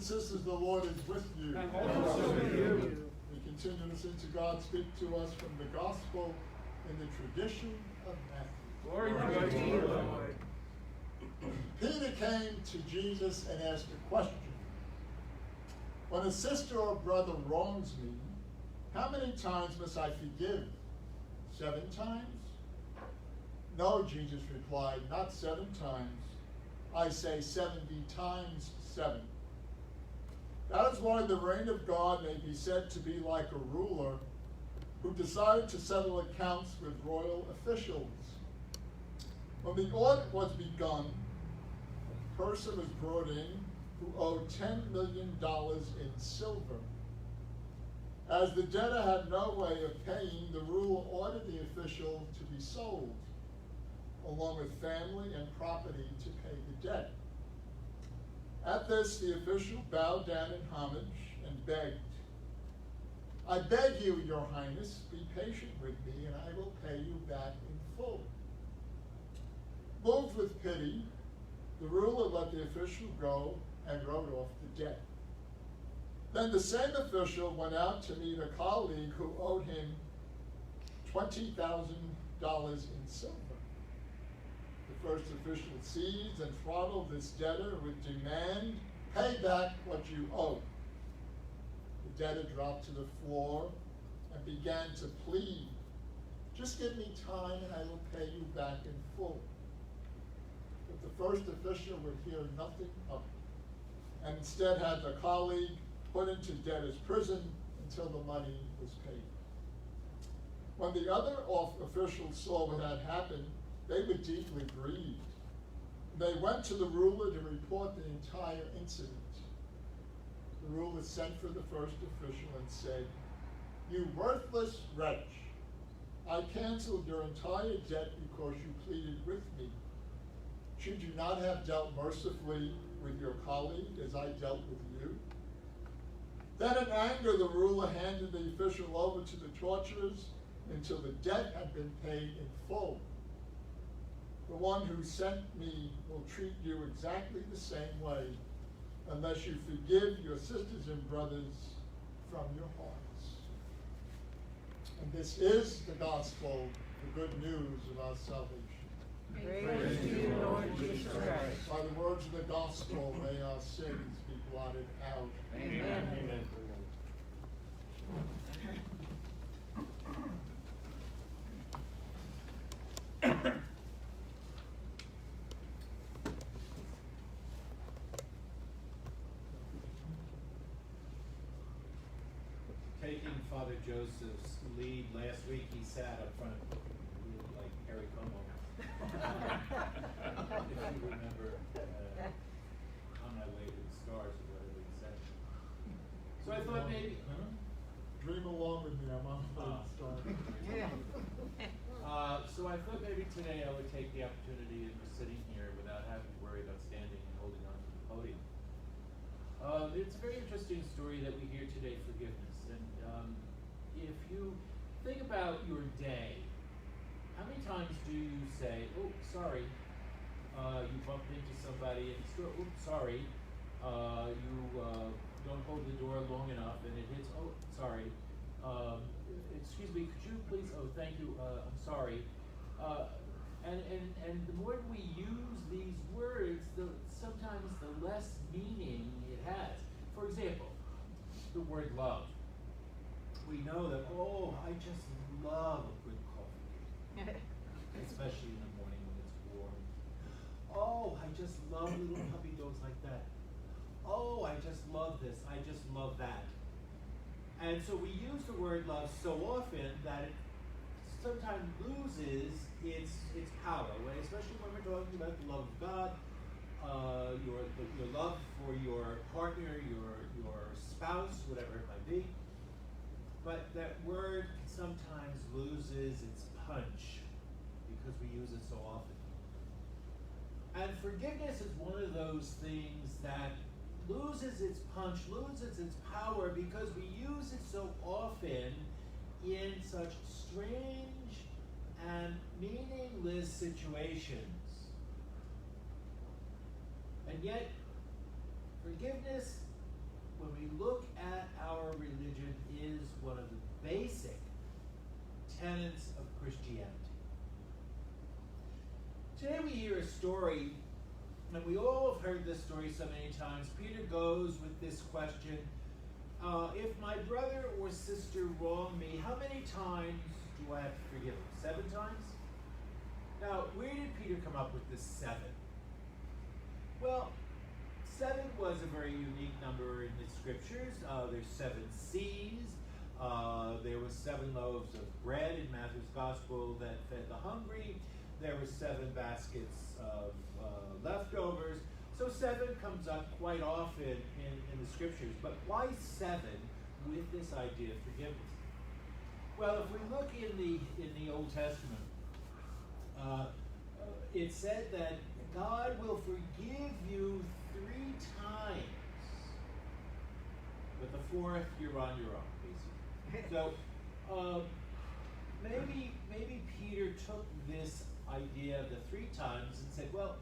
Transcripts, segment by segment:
sisters, the Lord is with you. And also with you. We continue to listen to God speak to us from the gospel in the tradition of Matthew. Glory to you, Lord. Peter came to Jesus and asked a question. When a sister or brother wrongs me, how many times must I forgive? 7 times? No, Jesus replied, not 7 times. I say 70 times 7. That is why the reign of God may be said to be like a ruler who decided to settle accounts with royal officials. When the audit was begun, a person was brought in who owed $10 million in silver. As the debtor had no way of paying, the ruler ordered the official to be sold, along with family and property, to pay the debt. At this, the official bowed down in homage and begged, I beg you, your highness, be patient with me, and I will pay you back in full. Moved with pity, the ruler let the official go and wrote off the debt. Then the same official went out to meet a colleague who owed him $20,000 in silver. The first official seized and throttled this debtor with demand, pay back what you owe. The debtor dropped to the floor and began to plead, just give me time and I will pay you back in full. But the first official would hear nothing of it, and instead had the colleague put into debtor's prison until the money was paid. When the other officials saw what had happened, they were deeply grieved. They went to the ruler to report the entire incident. The ruler sent for the first official and said, you worthless wretch, I canceled your entire debt because you pleaded with me. Should you not have dealt mercifully with your colleague as I dealt with you? Then in anger, the ruler handed the official over to the torturers until the debt had been paid in full. The one who sent me will treat you exactly the same way unless you forgive your sisters and brothers from your hearts. And this is the gospel, the good news of our salvation. Praise to you, Lord Jesus Christ. By the words of the gospel, may our sins be blotted out. Amen. Amen. Taking Father Joseph's lead, last week he sat up front like Harry Como. If you remember, on my way to the stars or whatever he said. So I thought maybe, Dream along with me, I'm on the star. So I thought maybe today I would take the opportunity of just sitting here without having to worry about standing and holding on to the podium. It's a very interesting story that we hear today, forgiveness. And if you think about your day, how many times do you say, oh, sorry, you bumped into somebody and oops, sorry, you don't hold the door long enough and it hits, oh, sorry, excuse me, could you please, oh, thank you, I'm sorry. And the more we use these words, sometimes the less meaning it has. For example, the word love. We know that, oh, I just love a good coffee, especially in the morning when it's warm. Oh, I just love little puppy dogs like that. Oh, I just love this, I just love that. And so we use the word love so often that it sometimes loses its power, right? Especially when we're talking about the love of God, your love for your partner, your spouse, whatever it might be. But that word sometimes loses its punch because we use it so often. And forgiveness is one of those things that loses its punch, loses its power because we use it so often in such strange and meaningless situations. And yet, forgiveness story, and we all have heard this story so many times. Peter goes with this question, if my brother or sister wrong me, how many times do I have to forgive them? 7 times? Now, where did Peter come up with this 7? Well, 7 was a very unique number in the scriptures. There's 7 seas. There was 7 loaves of bread in Matthew's gospel that fed the hungry. There were 7 baskets of leftovers. So 7 comes up quite often in the scriptures. But why 7 with this idea of forgiveness? Well, if we look in the Old Testament, it said that God will forgive you 3 times, but the 4th you're on your own, basically. So maybe Peter took this idea of the 3 times and said, well,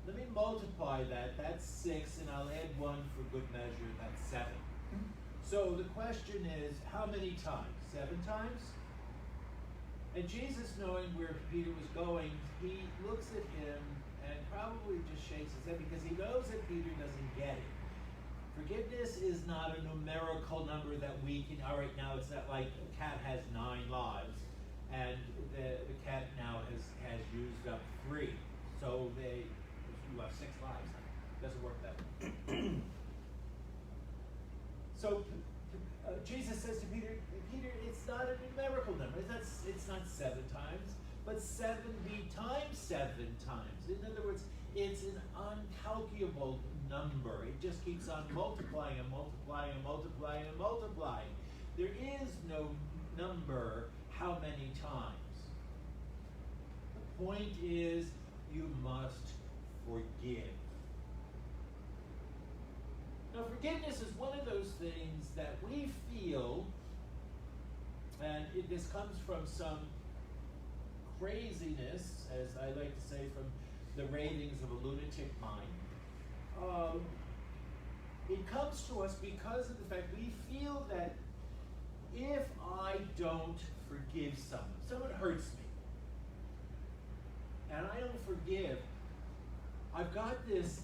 let me multiply that. That's 6, and I'll add 1 for good measure. That's 7. So the question is, how many times? 7 times? And Jesus, knowing where Peter was going, he looks at him and probably just shakes his head because he knows that Peter doesn't get it. Forgiveness is not a numerical number that we can, all right, now it's not like a cat has 9 lives and the cat now has used up 3. So you have 6 lives. It doesn't work that way. So Jesus says to Peter, it's not a numerical number. It's not 7 times, but 70 times 7 times. In other words, it's an uncalculable number. It just keeps on multiplying and multiplying and multiplying and multiplying. There is no number how many times. The point is, you must forgive. Now, forgiveness is one of those things that we feel, and this comes from some craziness, as I like to say, from the ravings of a lunatic mind. It comes to us because of the fact we feel that if I don't forgive someone hurts me, and I don't forgive, I've got this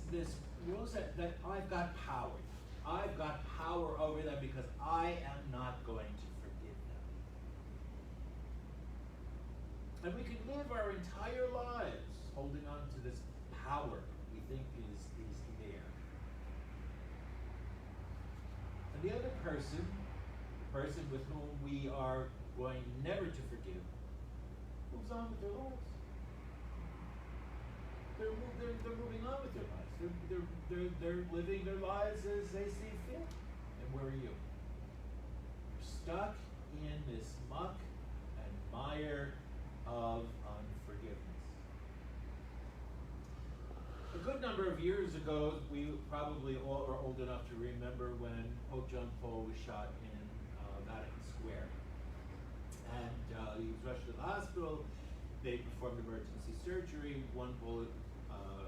rules that I've got power. I've got power over them because I am not going to forgive them. And we can live our entire lives holding on to this power we think is there. And the other person, the person with whom we are going never to forgive, moves on with their lives. They're moving on with their lives. They're living their lives as they see fit. And where are you? You're stuck in this muck and mire of unforgiveness. A good number of years ago, we probably all are old enough to remember when Pope John Paul was shot in Vatican Square. And he was rushed to the hospital. They performed emergency surgery. 1 bullet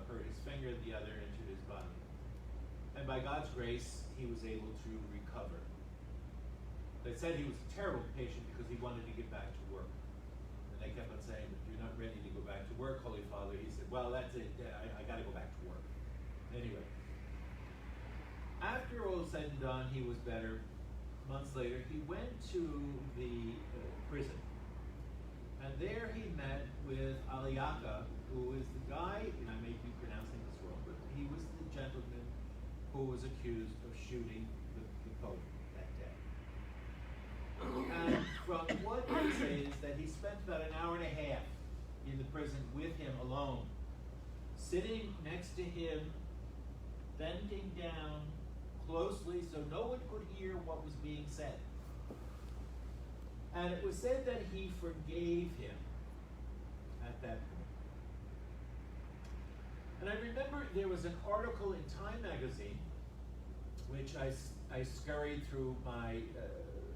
hurt his finger, the other entered his body. And by God's grace, he was able to recover. They said he was a terrible patient because he wanted to get back to work. And they kept on saying, but you're not ready to go back to work, Holy Father. He said, well, that's it. I got to go back to work. Anyway, after all said and done, he was better. Months later, he went to the prison. And there he met with Aliaka, who is the guy, and I may be pronouncing this wrong, but he was the gentleman who was accused of shooting the Pope that day. And from what they say is that he spent about an hour and a half in the prison with him alone, sitting next to him, bending down closely so no one could hear what was being said. And it was said that he forgave him at that point. And I remember there was an article in Time magazine, which I scurried through my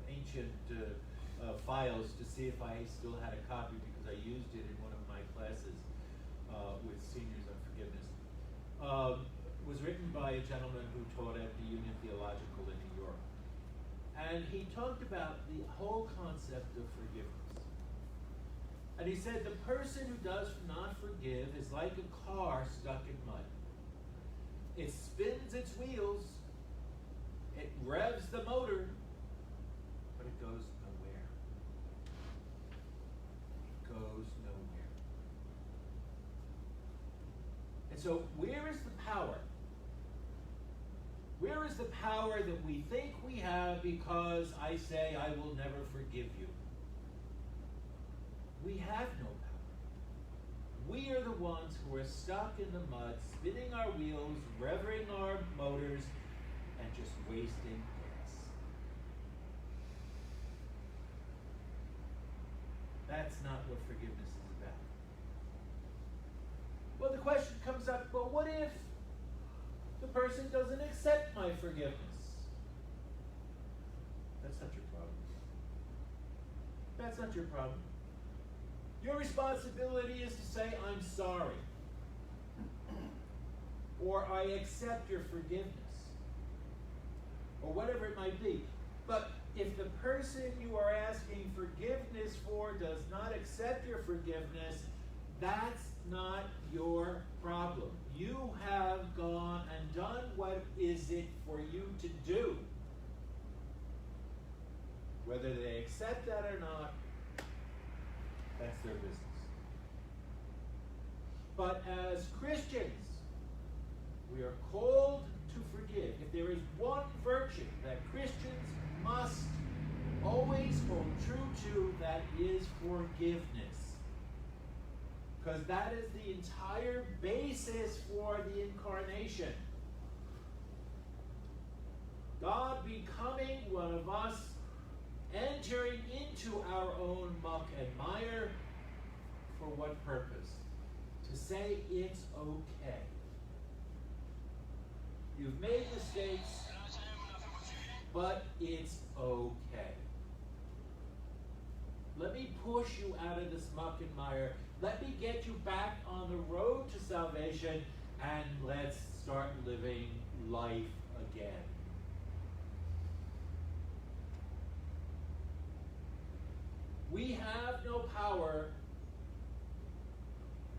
ancient files to see if I still had a copy because I used it in one of my classes with seniors on forgiveness. Was written by a gentleman who taught at the Union Theological in New York. And he talked about the whole concept of forgiveness. And he said, the person who does not forgive is like a car stuck in mud. It spins its wheels, it revs the motor, but it goes nowhere. It goes nowhere. And so, where is the power? Where is the power that we think we have because I say I will never forgive you? We have no power. We are the ones who are stuck in the mud, spinning our wheels, revving our motors, and just wasting gas. That's not what forgiveness is about. Well, the question comes up, well, what if the person doesn't accept my forgiveness? That's not your problem. That's not your problem. Your responsibility is to say, I'm sorry. Or I accept your forgiveness. Or whatever it might be. But if the person you are asking forgiveness for does not accept your forgiveness, that's not your problem. You have gone and done what is it for you to do. Whether they accept that or not, that's their business. But as Christians, we are called to forgive. If there is one virtue that Christians must always hold true to, that is forgiveness. Because that is the entire basis for the incarnation. God becoming one of us, entering into our own muck and mire. For what purpose? To say it's okay. You've made mistakes, but it's okay. Let me push you out of this muck and mire. Let me get you back on the road to salvation, and let's start living life again. We have no power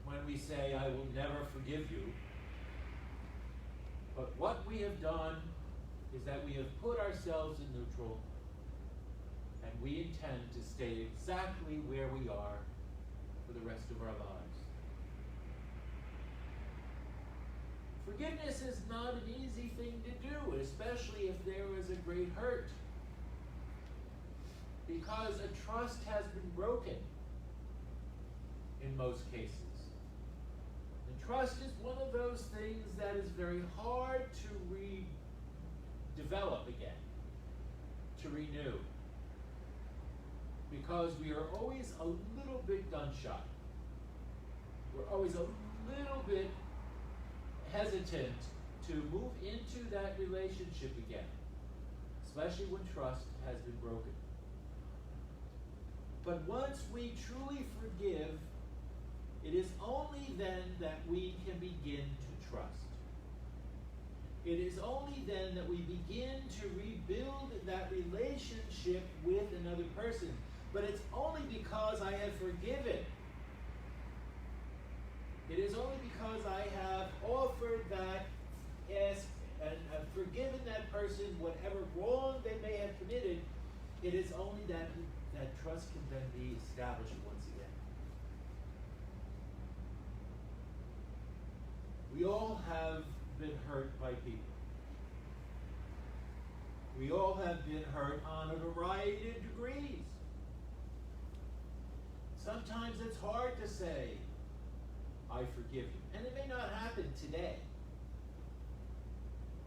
when we say, I will never forgive you. But what we have done is that we have put ourselves in neutral, and we intend to stay exactly where we are for the rest of our lives. Forgiveness is not an easy thing to do, especially if there is a great hurt. Because a trust has been broken in most cases. And trust is one of those things that is very hard to redevelop again, to renew. Because we are always a little bit gun-shy. We're always a little bit hesitant to move into that relationship again, especially when trust has been broken. But once we truly forgive, it is only then that we can begin to trust. It is only then that we begin to rebuild that relationship with another person. But it's only because I have forgiven. It is only because I have offered that, asked, and have forgiven that person whatever wrong they may have committed. It is only that trust can then be established once again. We all have been hurt by people. We all have been hurt on a variety of degrees. Sometimes it's hard to say, I forgive you. And it may not happen today.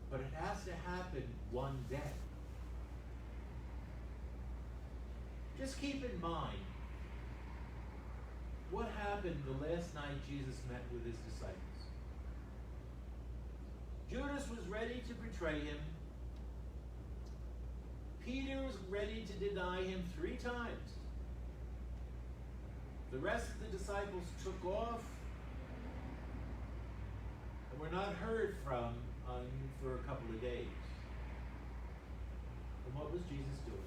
But it has to happen one day. Just keep in mind what happened the last night Jesus met with his disciples. Judas was ready to betray him. Peter was ready to deny him 3 times. The rest of the disciples took off and were not heard from for a couple of days. And what was Jesus doing?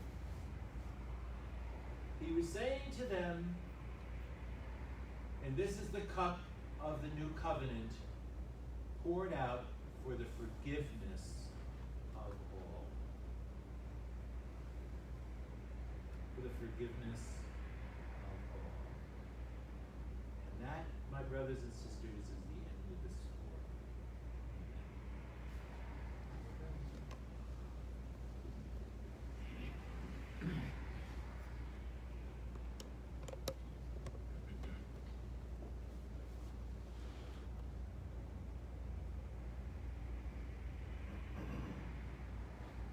He was saying to them, And this is the cup of the new covenant poured out for the forgiveness of all. For the forgiveness of all. And that, my brothers and sisters, is